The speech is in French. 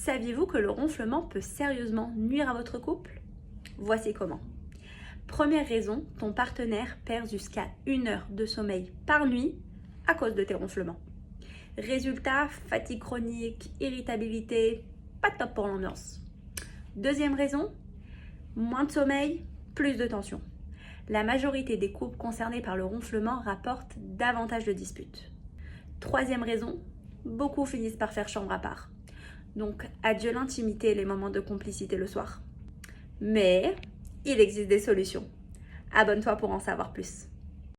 Saviez-vous que le ronflement peut sérieusement nuire à votre couple? Voici comment. Première raison, ton partenaire perd jusqu'à 1 heure de sommeil par nuit à cause de tes ronflements. Résultat, fatigue chronique, irritabilité, pas top pour l'ambiance. Deuxième raison, moins de sommeil, plus de tension. La majorité des couples concernés par le ronflement rapportent davantage de disputes. Troisième raison, beaucoup finissent par faire chambre à part. Donc, adieu l'intimité et les moments de complicité le soir. Mais il existe des solutions. Abonne-toi pour en savoir plus.